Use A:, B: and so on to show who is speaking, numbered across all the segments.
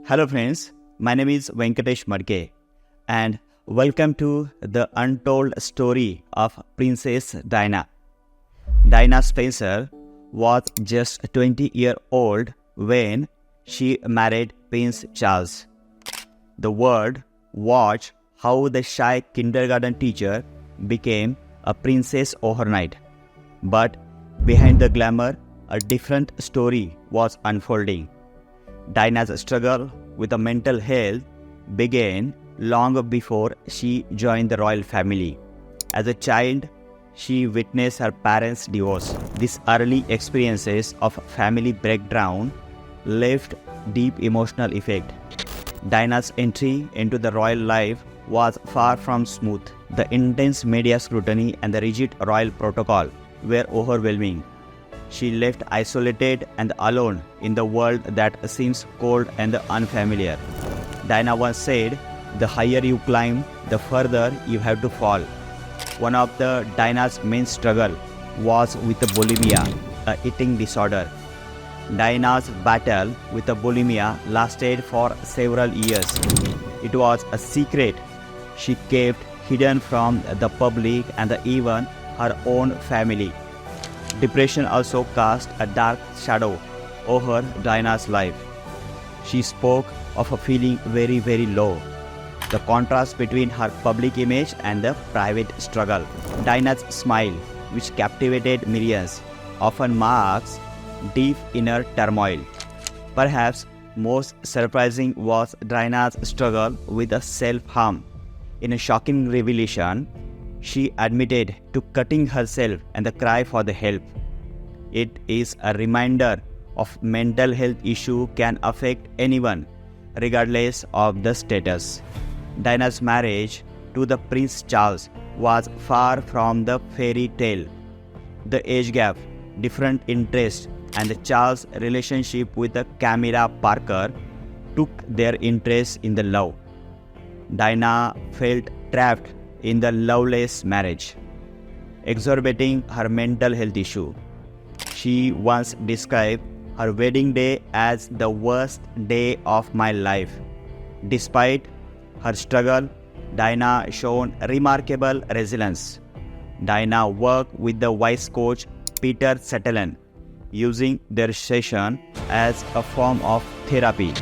A: Hello friends, my name is Venkatesh Madke and welcome to the untold story of Princess Diana. Diana Spencer was just 20 years old when she married Prince Charles. The world watched how the shy kindergarten teacher became a princess overnight. But behind the glamour, a different story was unfolding. Diana's struggle with her mental health began long before she joined the royal family. As a child, she witnessed her parents' divorce. These early experiences of family breakdown left deep emotional effect. Diana's entry into the royal life was far from smooth. The intense media scrutiny and the rigid royal protocol were overwhelming. She left isolated and alone in the world that seems cold and unfamiliar. Diana once said, "The higher you climb, the further you have to fall." One of Diana's main struggle was with bulimia, a eating disorder. Diana's battle with bulimia lasted for several years. It was a secret she kept hidden from the public and even her own family. Depression also cast a dark shadow over Diana's life. She spoke of feeling very low. The contrast between her public image and the private struggle. Diana's smile, which captivated millions, often marks deep inner turmoil. Perhaps most surprising was Diana's struggle with self-harm. In a shocking revelation, she admitted to cutting herself and the cry for the help. It is a reminder of mental health issue can affect anyone, regardless of the status. Diana's marriage to the Prince Charles was far from the fairy tale. The age gap, different interests, and the Charles' relationship with Camilla Parker took their interest in the love. Diana felt trapped in the loveless marriage, exacerbating her mental health issue. She once described her wedding day as the worst day of my life. Despite her struggle, Diana showed remarkable resilience. Diana worked with the wise coach Peter Sutherland, using their session as a form of therapy.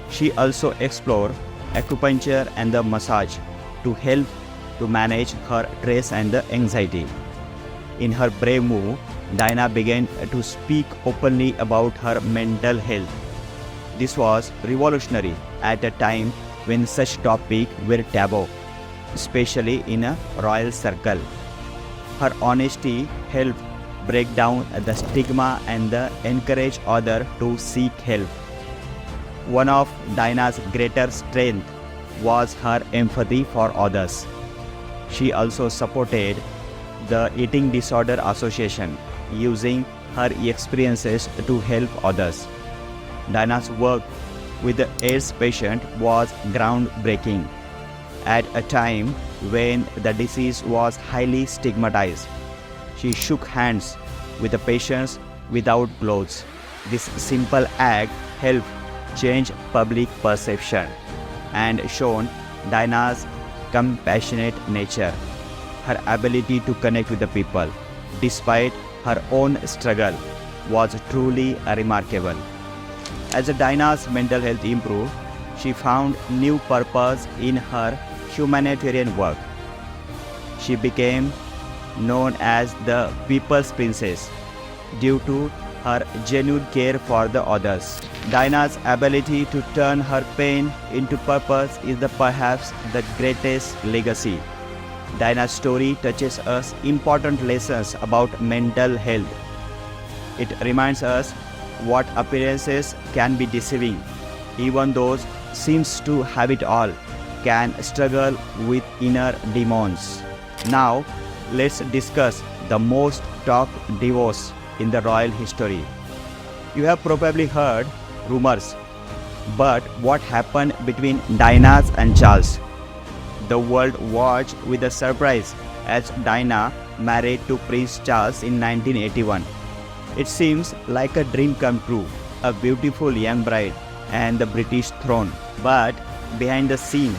A: She also explored acupuncture and the massage to help to manage her stress and the anxiety. In her brave move, Diana began to speak openly about her mental health. This was revolutionary at a time when such topics were taboo, especially in a royal circle. Her honesty helped break down the stigma and encourage others to seek help. One of Diana's greatest strengths was her empathy for others. She also supported the Eating Disorder Association, using her experiences to help others. Diana's work with the AIDS patient was groundbreaking. At a time when the disease was highly stigmatized, she shook hands with the patients without clothes. This simple act helped change public perception and shown Diana's compassionate nature. Her ability to connect with the people, despite her own struggle, was truly remarkable. As Diana's mental health improved, she found new purpose in her humanitarian work. She became known as the People's Princess due to her genuine care for the others. Diana's ability to turn her pain into purpose is perhaps the greatest legacy. Diana's story teaches us important lessons about mental health. It reminds us what appearances can be deceiving. Even those seems to have it all can struggle with inner demons. Now, let's discuss the most talked divorce in the royal history. You have probably heard rumors, but what happened between Diana and Charles? The world watched with a surprise as Diana married to Prince Charles in 1981. It seems like a dream come true. A beautiful young bride and the British throne. But behind the scene,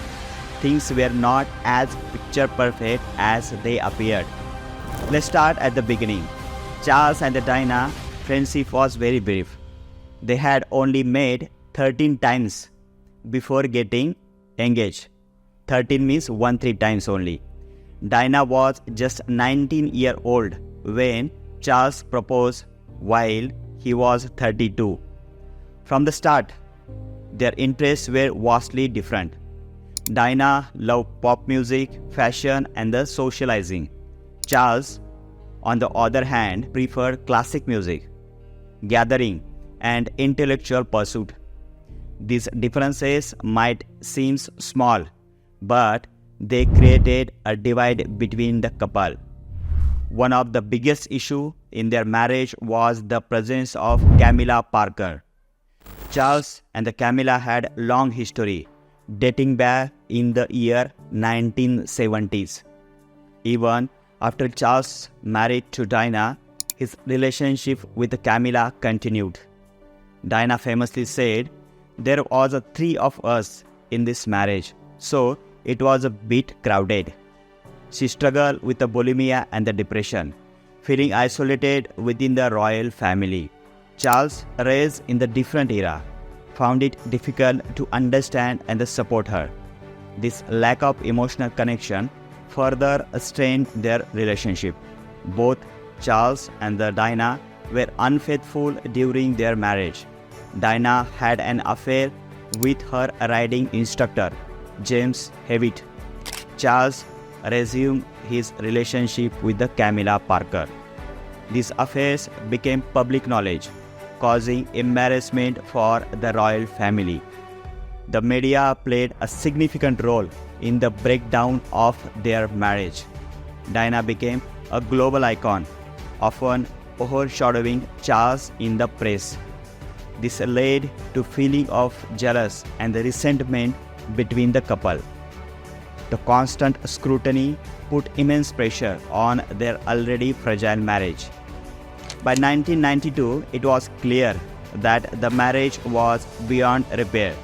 A: things were not as picture perfect as they appeared. Let's start at the beginning. Charles and Diana's friendship was very brief. They had only met 13 times before getting engaged. 13 means 13 times only. Diana was just 19-years old when Charles proposed while he was 32. From the start, their interests were vastly different. Diana loved pop music, fashion, and the socializing. Charles, on the other hand, preferred classic music, gathering, and intellectual pursuit. These differences might seem small, but they created a divide between the couple. One of the biggest issues in their marriage was the presence of Camilla Parker. Charles and Camilla had long history, dating back in the year 1970s. Even after Charles married to Diana, his relationship with Camilla continued. Diana famously said, "There was three of us in this marriage, so it was a bit crowded." She struggled with the bulimia and the depression, feeling isolated within the royal family. Charles, raised in the different era, found it difficult to understand and support her. This lack of emotional connection further strained their relationship. Both Charles and Diana were unfaithful during their marriage. Diana had an affair with her riding instructor, James Hewitt. Charles resumed his relationship with Camilla Parker. These affairs became public knowledge, causing embarrassment for the royal family. The media played a significant role in the breakdown of their marriage. Diana became a global icon, often overshadowing Charles in the press. This led to feeling of jealousy and resentment between the couple. The constant scrutiny put immense pressure on their already fragile marriage. By 1992, it was clear that the marriage was beyond repair.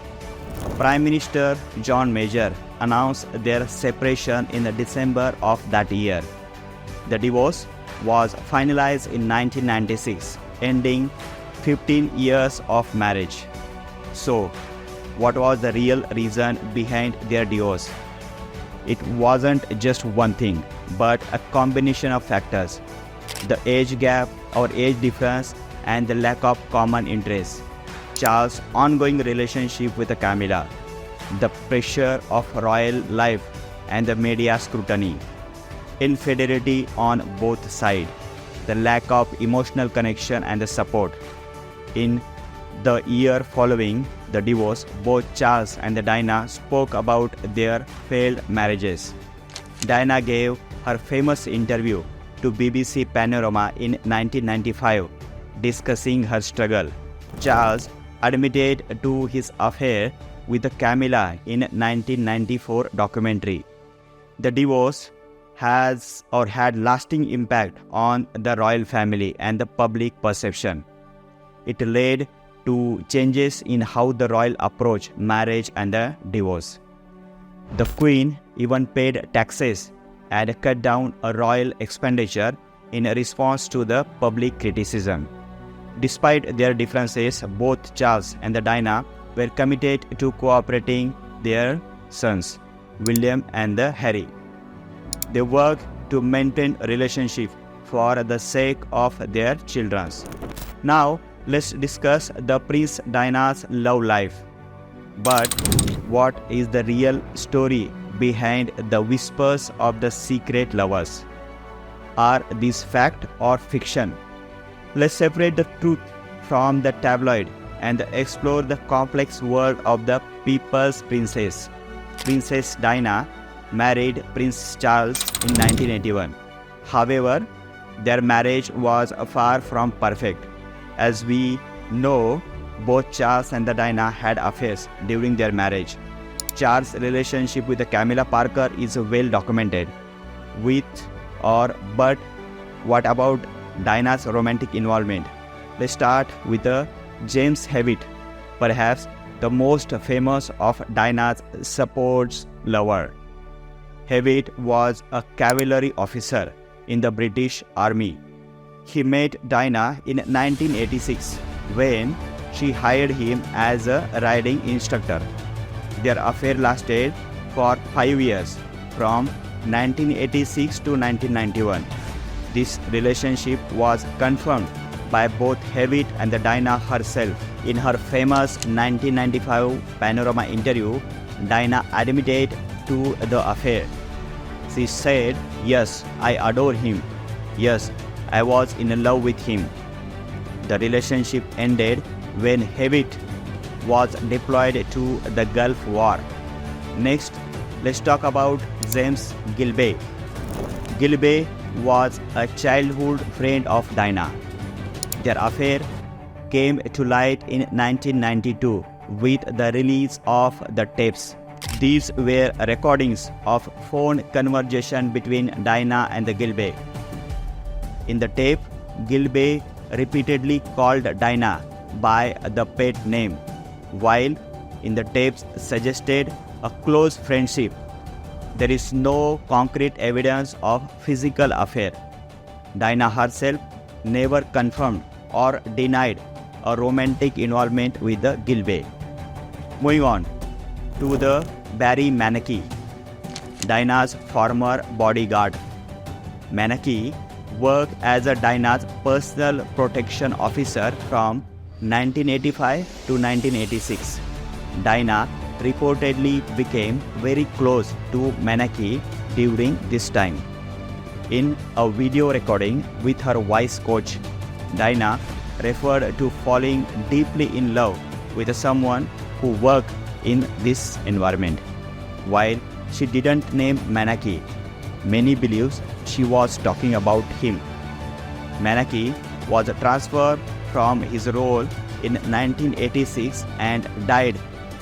A: Prime Minister John Major announced their separation in December of that year. The divorce was finalized in 1996, ending 15 years of marriage. So, what was the real reason behind their divorce? It wasn't just one thing, but a combination of factors. The age gap or age difference and the lack of common interests. Charles' ongoing relationship with Camilla. The pressure of royal life and the media scrutiny. Infidelity on both sides. The lack of emotional connection and the support. In the year following the divorce, both Charles and Diana spoke about their failed marriages. Diana gave her famous interview to BBC Panorama in 1995, discussing her struggle. Charles admitted to his affair with Camilla in 1994 documentary. The divorce had lasting impact on the royal family and the public perception. It led to changes in how the royal approached marriage and the divorce. The Queen even paid taxes and cut down a royal expenditure in response to the public criticism. Despite their differences, both Charles and Diana were committed to cooperating their sons, William and Harry. They worked to maintain a relationship for the sake of their children. Now, let's discuss the Prince Diana's love life. But what is the real story behind the whispers of the secret lovers? Are these fact or fiction? Let's separate the truth from the tabloid and explore the complex world of the People's Princess. Princess Diana married Prince Charles in 1981. However, their marriage was far from perfect. As we know, both Charles and Diana had affairs during their marriage. Charles' relationship with Camilla Parker is well documented. But what about Diana's romantic involvement? Let's start with James Hewitt, perhaps the most famous of Diana's supports lover. Hewitt was a cavalry officer in the British Army. He met Diana in 1986 when she hired him as a riding instructor. Their affair lasted for 5 years, from 1986 to 1991. This relationship was confirmed by both Hewitt and Diana herself. In her famous 1995 Panorama interview, Diana admitted to the affair. She said, "Yes, I adore him. Yes, I was in love with him." The relationship ended when Hewitt was deployed to the Gulf War. Next, let's talk about James Gilbey. Gilbey was a childhood friend of Diana. Their affair came to light in 1992 with the release of the tapes. These were recordings of phone conversation between Diana and Gilbey. In the tape, Gilbey repeatedly called Diana by the pet name, while in the tapes suggested a close friendship. There is no concrete evidence of physical affair. Diana herself never confirmed or denied a romantic involvement with the Gilbey. Moving on to the Barry Monarchy, Diana's former bodyguard. Monarchy worked as a Diana's personal protection officer from 1985 to 1986. Diana reportedly became very close to Monarchy during this time. In a video recording with her voice coach, Diana referred to falling deeply in love with someone who worked in this environment. While she didn't name Monarchy, many believe she was talking about him. Monarchy was transferred from his role in 1986 and died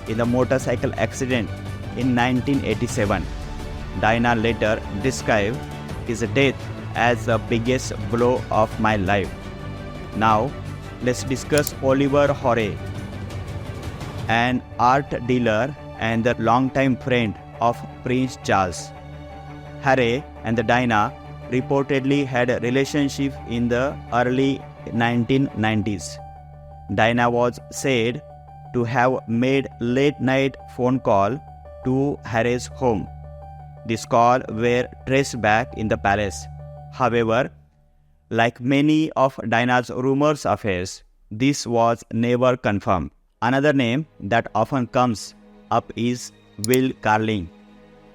A: in a motorcycle accident in 1987. Diana later described his death as the biggest blow of my life. Now, let's discuss Oliver Horry, an art dealer and the longtime friend of Prince Charles. Harry and Diana reportedly had a relationship in the early 1990s. Diana was said to have made late-night phone call to Harry's home. This call were traced back in the palace. However, like many of Diana's rumors affairs, this was never confirmed. Another name that often comes up is Will Carling,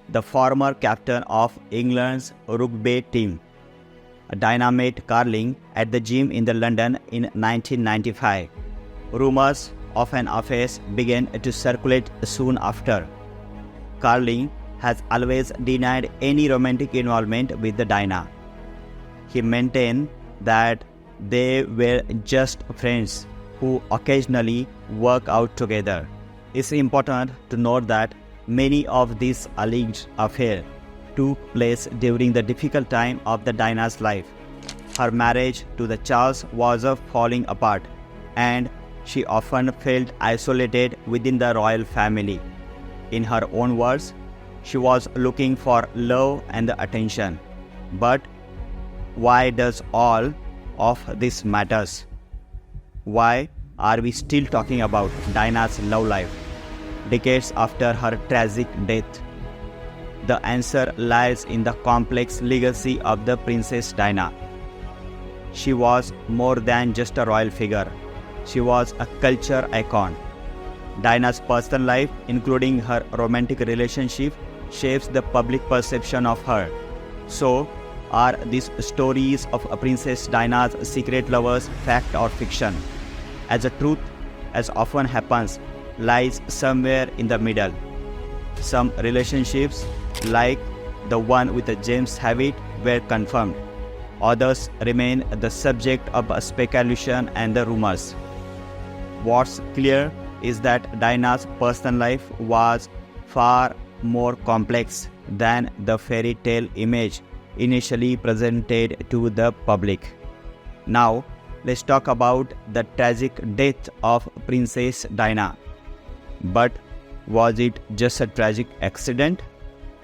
A: the former captain of England's rugby team. Diana met Carling at the gym in London in 1995. Rumors of an affair began to circulate soon after. Carling has always denied any romantic involvement with Diana. He maintained that they were just friends who occasionally work out together. It's important to note that many of these alleged affairs took place during the difficult time of Diana's life. Her marriage to Charles was falling apart, and she often felt isolated within the royal family. In her own words, she was looking for love and attention. But why does all of this matters? Why are we still talking about Diana's love life decades after her tragic death? The answer lies in the complex legacy of the Princess Diana. She was more than just a royal figure. She was a culture icon. Diana's personal life, including her romantic relationship, shapes the public perception of her. So, are these stories of Princess Diana's secret lovers fact or fiction? As the truth, as often happens, lies somewhere in the middle. Some relationships, like the one with James Hewitt, were confirmed. Others remain the subject of speculation and the rumors. What's clear is that Diana's personal life was far more complex than the fairy tale image initially presented to the public. Now, let's talk about the tragic death of Princess Diana. But was it just a tragic accident,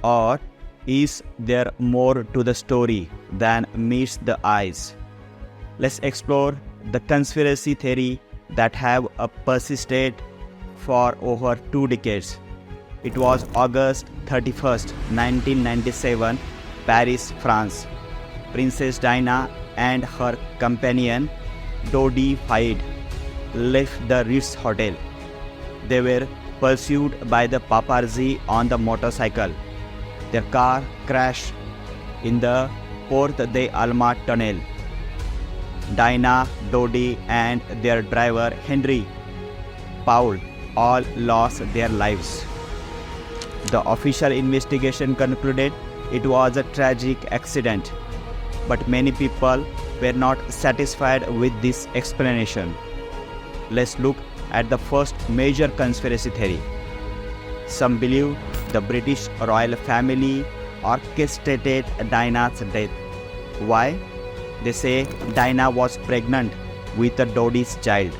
A: or is there more to the story than meets the eyes? Let's explore the conspiracy theory that have persisted for over 2 decades. It was August 31st, 1997, Paris, France. Princess Diana and her companion Dodi Fayed left the Ritz Hotel. They were pursued by the paparazzi on the motorcycle. Their car crashed in the Porte de Alma tunnel. Diana, Dodi, and their driver Henry Paul all lost their lives. The official investigation concluded it was a tragic accident, but many people were not satisfied with this explanation. Let's look at the first major conspiracy theory. Some believe the British royal family orchestrated Diana's death. Why? They say Diana was pregnant with a Dodi's child.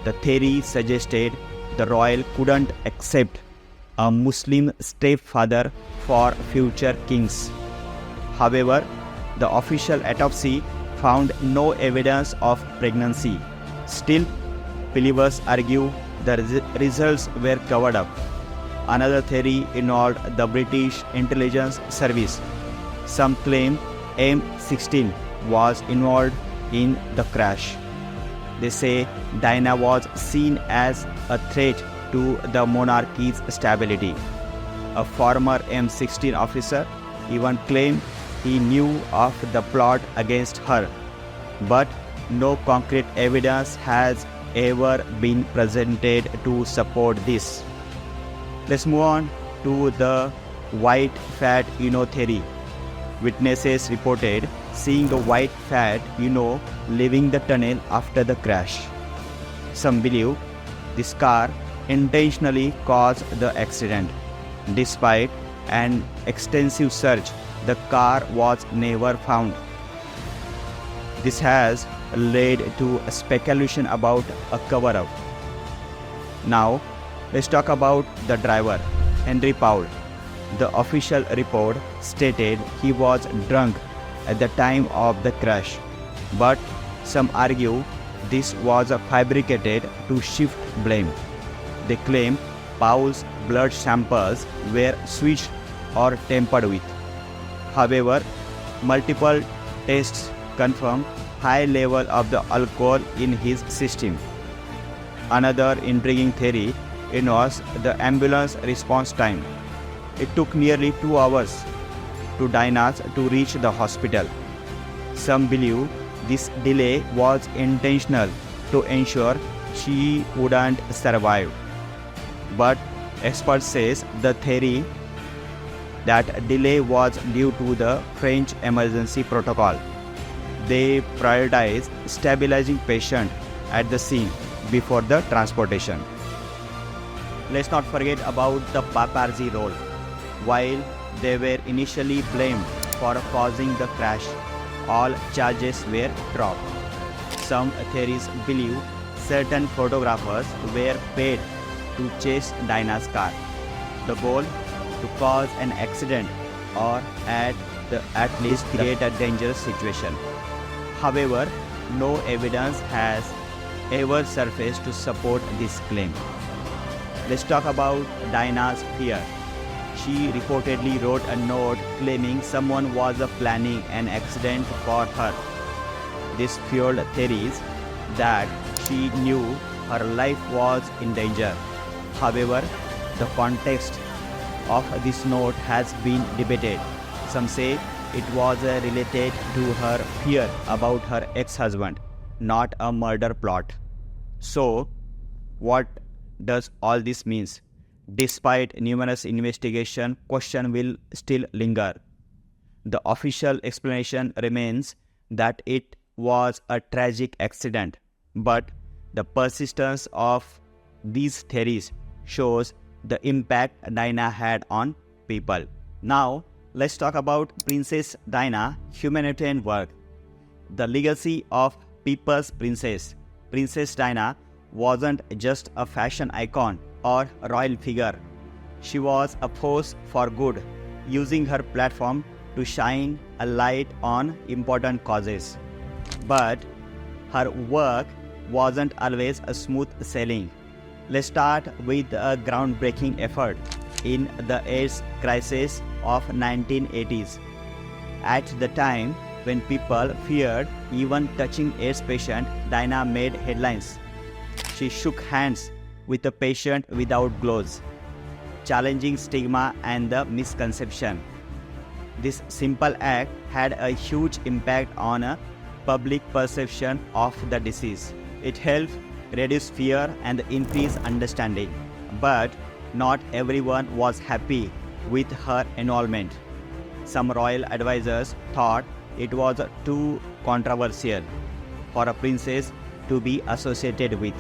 A: The theory suggested the royal couldn't accept a Muslim stepfather for future kings. However, the official autopsy found no evidence of pregnancy. Still, believers argue the results were covered up. Another theory involved the British intelligence service. Some claim M16 was involved in the crash. They say Diana was seen as a threat to the monarchy's stability. A former M16 officer even claimed he knew of the plot against her, but no concrete evidence has ever been presented to support this. Let's move on to the white fat theory. Witnesses reported seeing the white fat leaving the tunnel after the crash. Some believe this car intentionally caused the accident. Despite an extensive search, the car was never found. This has led to speculation about a cover-up. Now, let's talk about the driver, Henry Paul. The official report stated he was drunk at the time of the crash, but some argue this was fabricated to shift blame. They claim Paul's blood samples were switched or tampered with. However, multiple tests confirm high level of the alcohol in his system. Another intriguing theory involves the ambulance response time. It took nearly 2 hours to Diana's to reach the hospital. Some believe this delay was intentional to ensure she wouldn't survive. But experts say the theory that delay was due to the French emergency protocol. They prioritized stabilizing patient at the scene before the transportation. Let's not forget about the paparazzi role. While they were initially blamed for causing the crash, all charges were dropped. Some theories believe certain photographers were paid to chase Diana's car. The goal to cause an accident or at least create a dangerous situation. However, no evidence has ever surfaced to support this claim. Let's talk about Diana's fear. She reportedly wrote a note claiming someone was planning an accident for her. This fueled theories that she knew her life was in danger. However, the context of this note has been debated. Some say it was related to her fear about her ex-husband, not a murder plot. So, what does all this mean? Despite numerous investigations, question will still linger. The official explanation remains that it was a tragic accident, but the persistence of these theories shows the impact Diana had on people. Now, let's talk about Princess Diana humanitarian work. The legacy of People's Princess. Princess Diana wasn't just a fashion icon, or royal figure. She was a force for good, using her platform to shine a light on important causes. But her work wasn't always a smooth sailing. Let's start with a groundbreaking effort in the AIDS crisis of 1980s. At the time when people feared even touching AIDS patient, Diana made headlines. She shook hands with a patient without gloves, challenging stigma and the misconception. This simple act had a huge impact on a public perception of the disease. It helped reduce fear and increase understanding. But not everyone was happy with her involvement. Some royal advisors thought it was too controversial for a princess to be associated with.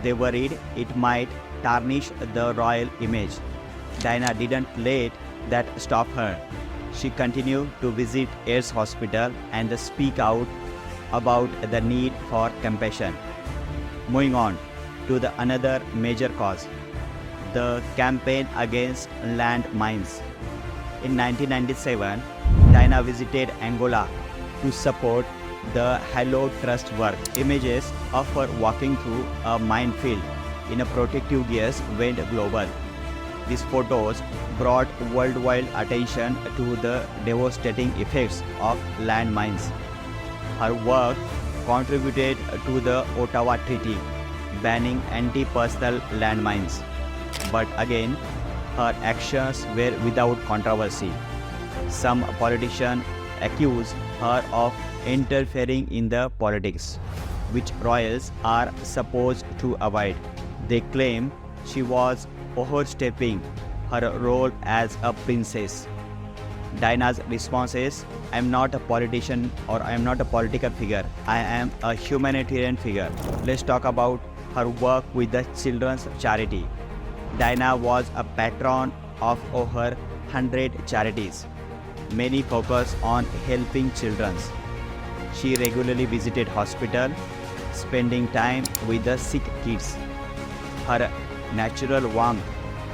A: They worried it might tarnish the royal image. Diana didn't let that stop her. She continued to visit AIDS hospital and speak out about the need for compassion. Moving on to the another major cause, the campaign against land mines. In 1997, Diana visited Angola to support the Hello Trust work. Images of her walking through a minefield in a protective gears went global. These photos brought worldwide attention to the devastating effects of landmines. Her work contributed to the Ottawa Treaty, banning anti-personnel landmines. But again, her actions were without controversy. Some politicians accused her of interfering in the politics, which royals are supposed to avoid. They claim she was overstepping her role as a princess. Diana's response is, I am not a politician or I am not a political figure. I am a humanitarian figure. Let's talk about her work with the children's charity. Diana was a patron of over 100 charities. Many focus on helping children. She regularly visited hospitals, spending time with the sick kids. Her natural warmth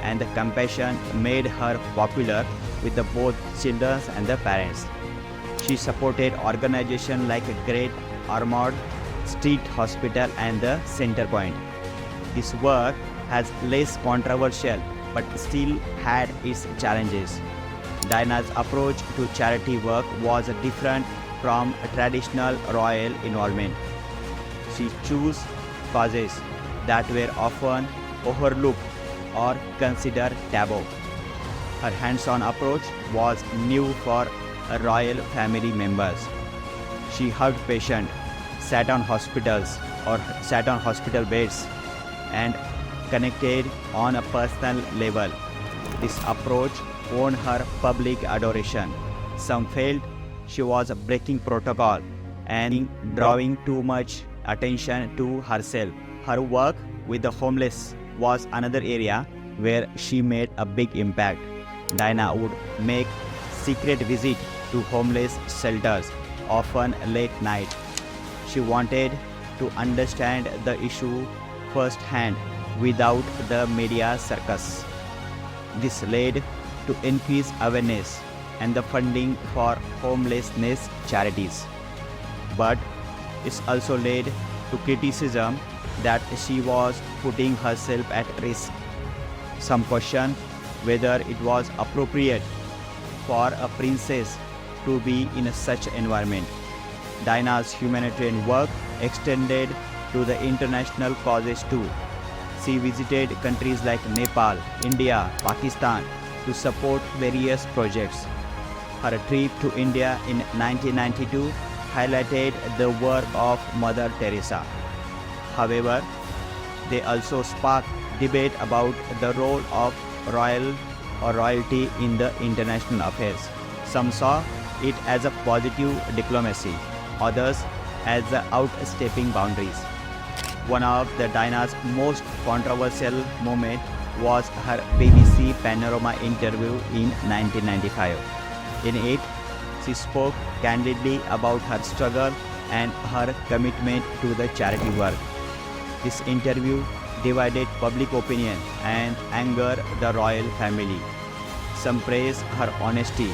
A: and compassion made her popular with both children and the parents. She supported organizations like Great Ormond Street Hospital and the Centrepoint. This work has less controversial but still had its challenges. Diana's approach to charity work was different from traditional royal involvement. She chose causes that were often overlooked or considered taboo. Her hands-on approach was new for royal family members. She hugged patients, sat on hospital beds, and connected on a personal level. This approach won her public adoration. Some felt she was breaking protocol and drawing too much attention to herself. Her work with the homeless was another area where she made a big impact. Diana would make secret visits to homeless shelters, often late night. She wanted to understand the issue firsthand without the media circus. This led to increased awareness and the funding for homelessness charities. But it also led to criticism that she was putting herself at risk. Some question whether it was appropriate for a princess to be in such an environment. Diana's humanitarian work extended to the international causes too. She visited countries like Nepal, India, Pakistan to support various projects. Her trip to India in 1992 highlighted the work of Mother Teresa. However, they also sparked debate about the role of royalty in the international affairs. Some saw it as a positive diplomacy, others as the outstepping boundaries. One of the Diana's most controversial moments was her BBC Panorama interview in 1995. In it, she spoke candidly about her struggle and her commitment to the charity work. This interview divided public opinion and angered the royal family. Some praised her honesty,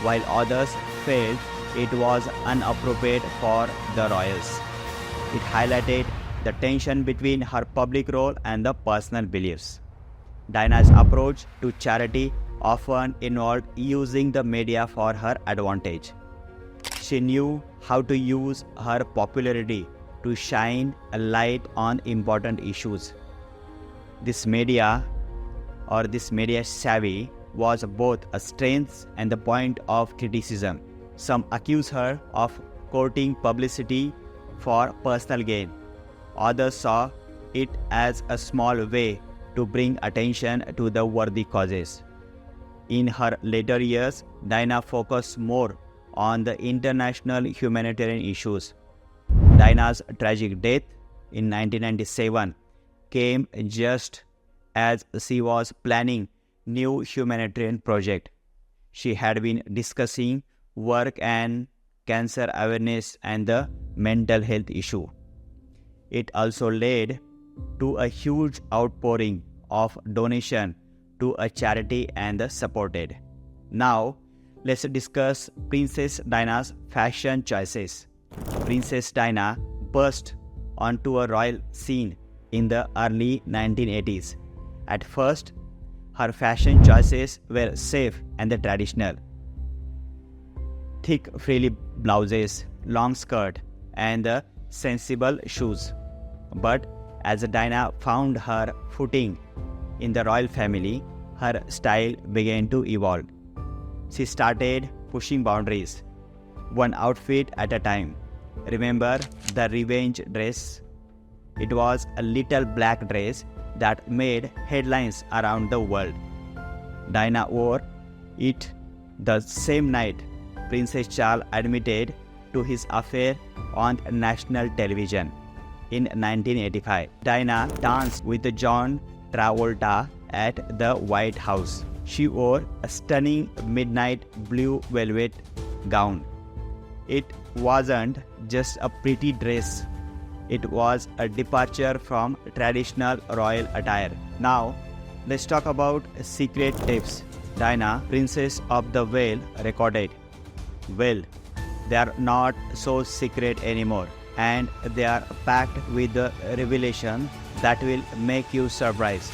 A: while others felt it was inappropriate for the royals. It highlighted the tension between her public role and the personal beliefs. Diana's approach to charity often involved using the media for her advantage. She knew how to use her popularity to shine a light on important issues. This media savvy was both a strength and the point of criticism. Some accuse her of courting publicity for personal gain. Others saw it as a small way to bring attention to the worthy causes. In her later years, Diana focused more on the international humanitarian issues. Diana's tragic death in 1997 came just as she was planning new humanitarian project. She had been discussing work and cancer awareness and the mental health issue. It also led to a huge outpouring of donation to a charity and supported. Now, let's discuss Princess Diana's fashion choices. Princess Diana burst onto a royal scene in the early 1980s. At first, her fashion choices were safe and traditional. Thick frilly blouses, long skirt, and sensible shoes. But as Diana found her footing in the royal family, her style began to evolve. She started pushing boundaries, one outfit at a time. Remember the revenge dress? It was a little black dress that made headlines around the world. Diana wore it the same night Princess Charles admitted to his affair on national television. In 1985, Diana danced with John Travolta at the White House. She wore a stunning midnight blue velvet gown. It wasn't just a pretty dress. It was a departure from traditional royal attire. Now, let's talk about secret tips. Diana, Princess of the Whale, recorded. Well, they are not so secret anymore, and they are packed with the revelation that will make you surprised.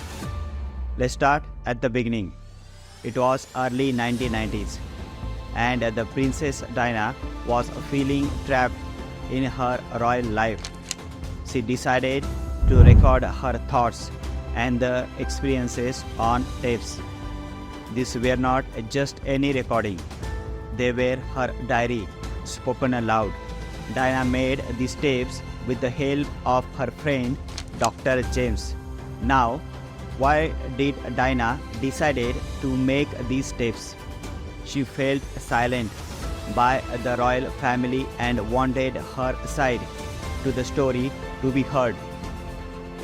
A: Let's start at the beginning. It was early 1990s, and the Princess Diana was feeling trapped in her royal life. She decided to record her thoughts and the experiences on tapes. These were not just any recording. They were her diary, spoken aloud. Diana made these tapes with the help of her friend Dr. James. Now, why did Diana decided to make these tapes? She felt silent by the royal family and wanted her side to the story to be heard.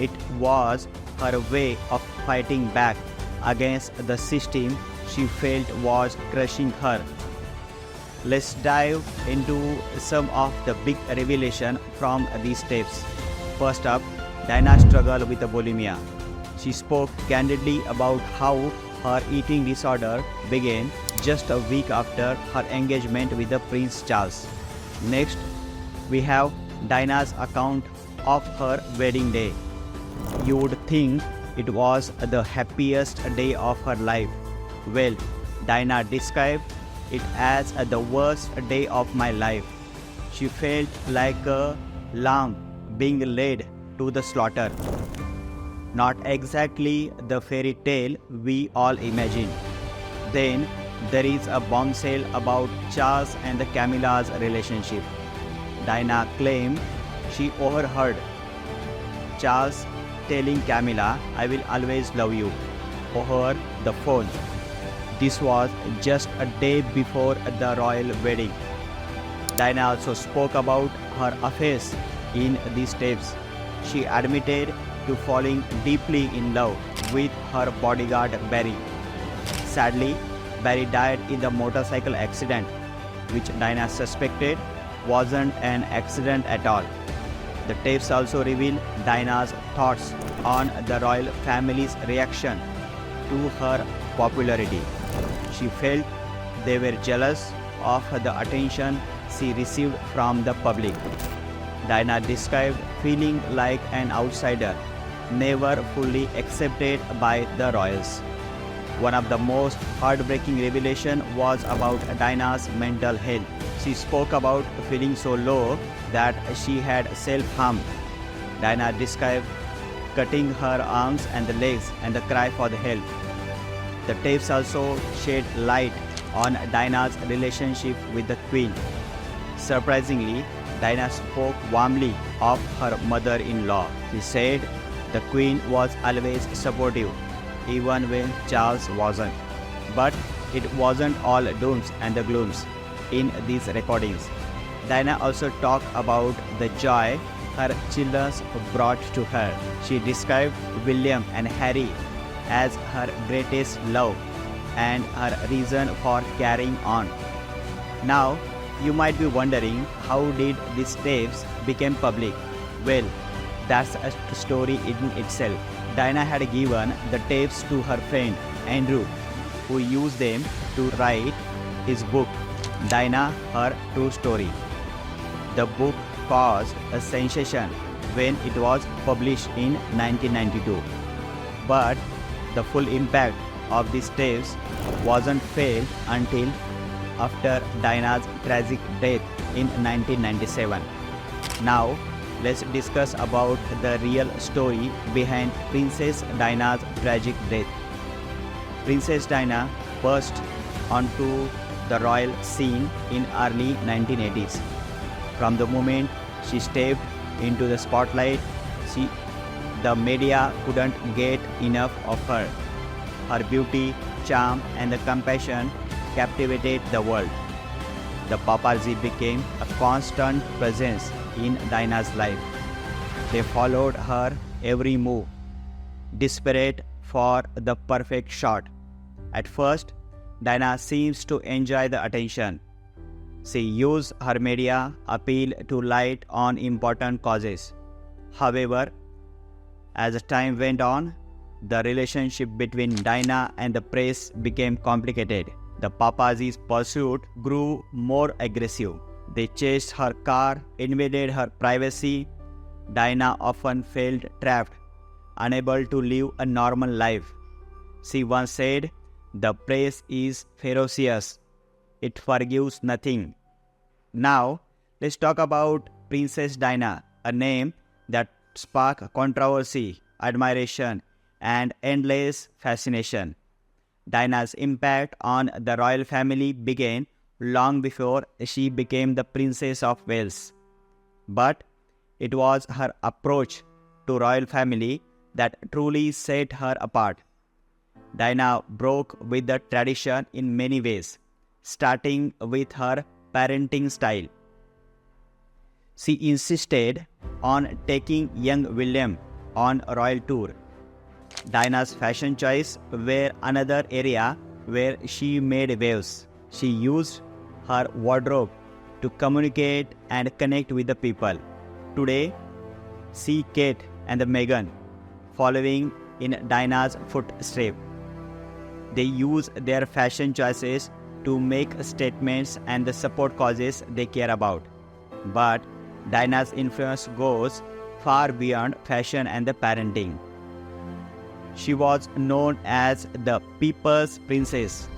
A: It was her way of fighting back against the system she felt was crushing her. Let's dive into some of the big revelations from these tapes. First up, Diana's struggle with bulimia. She spoke candidly about how her eating disorder began just a week after her engagement with Prince Charles. Next, we have Diana's account of her wedding day. You would think it was the happiest day of her life. Well, Diana described it as the worst day of my life. She felt like a lamb being led to the slaughter. Not exactly the fairy tale we all imagine. Then there is a bombshell about Charles and Camilla's relationship. Diana claimed she overheard Charles telling Camilla, "I will always love you," over the phone. This was just a day before the royal wedding. Diana also spoke about her affairs in these tapes. She admitted to falling deeply in love with her bodyguard Barry. Sadly, Barry died in the motorcycle accident, which Diana suspected wasn't an accident at all. The tapes also reveal Diana's thoughts on the royal family's reaction to her popularity. She felt they were jealous of the attention she received from the public. Diana described feeling like an outsider, never fully accepted by the royals. One of the most heartbreaking revelations was about Diana's mental health. She spoke about feeling so low that she had self-harmed. Diana described cutting her arms and legs and the cry for the help. The tapes also shed light on Diana's relationship with the Queen. Surprisingly, Diana spoke warmly of her mother-in-law. She said the Queen was always supportive, even when Charles wasn't. But it wasn't all dooms and the glooms in these recordings. Diana also talked about the joy her children brought to her. She described William and Harry as her greatest love and her reason for carrying on. Now, you might be wondering, how did these tapes become public? Well, that's a story in itself. Diana had given the tapes to her friend Andrew, who used them to write his book, Diana, Her True Story. The book caused a sensation when it was published in 1992. But the full impact of these tapes wasn't felt until after Diana's tragic death in 1997. Now, let's discuss about the real story behind Princess Diana's tragic death. Princess Diana burst onto the royal scene in early 1980s. From the moment she stepped into the spotlight, the media couldn't get enough of her. Her beauty, charm, and the compassion captivated the world. The paparazzi became a constant presence in Diana's life. They followed her every move, desperate for the perfect shot. At first, Diana seems to enjoy the attention. She used her media appeal to light on important causes. However, as time went on, the relationship between Diana and the press became complicated. The paparazzi's pursuit grew more aggressive. They chased her car, invaded her privacy. Diana often felt trapped, unable to live a normal life. She once said, "The press is ferocious. It forgives nothing." Now, let's talk about Princess Diana, a name that sparked controversy, admiration, and endless fascination. Diana's impact on the royal family began long before she became the Princess of Wales. But it was her approach to royal family that truly set her apart. Diana broke with the tradition in many ways, starting with her parenting style. She insisted on taking young William on a royal tour. Diana's fashion choice were another area where she made waves. She used her wardrobe to communicate and connect with the people. Today, see Kate and Meghan following in Diana's footsteps. They use their fashion choices to make statements and support causes they care about. But Diana's influence goes far beyond fashion and the parenting. She was known as the People's Princess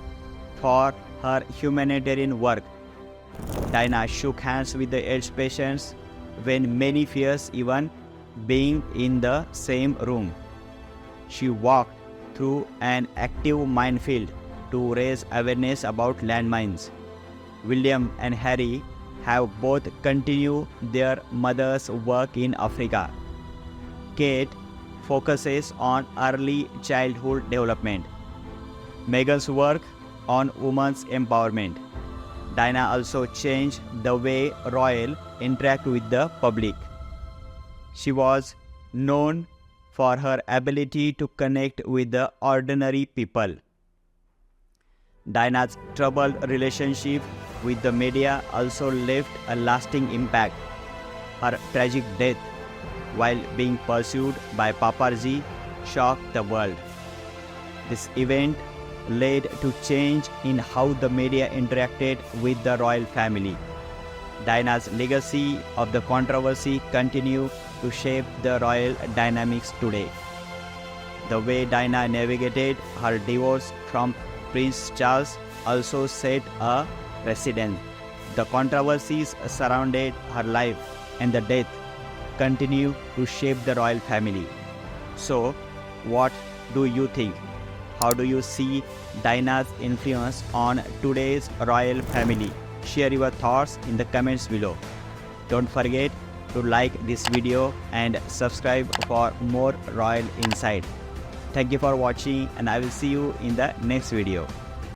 A: for her humanitarian work. Diana shook hands with the AIDS patients when many fears even being in the same room. She walked through an active minefield to raise awareness about landmines. William and Harry have both continued their mother's work in Africa. Kate focuses on early childhood development. Meghan's work on women's empowerment. Diana also changed the way royal interact with the public. She was known for her ability to connect with the ordinary people. Diana's troubled relationship with the media also left a lasting impact. Her tragic death while being pursued by paparazzi shocked the world. This event led to change in how the media interacted with the royal family. Diana's legacy of the controversy continues to shape the royal dynamics today. The way Diana navigated her divorce from Prince Charles also set a precedent. The controversies surrounding her life and the death continue to shape the royal family. So, what do you think? How do you see Diana's influence on today's royal family? Share your thoughts in the comments below. Don't forget to like this video and subscribe for more royal insight. Thank you for watching, and I will see you in the next video.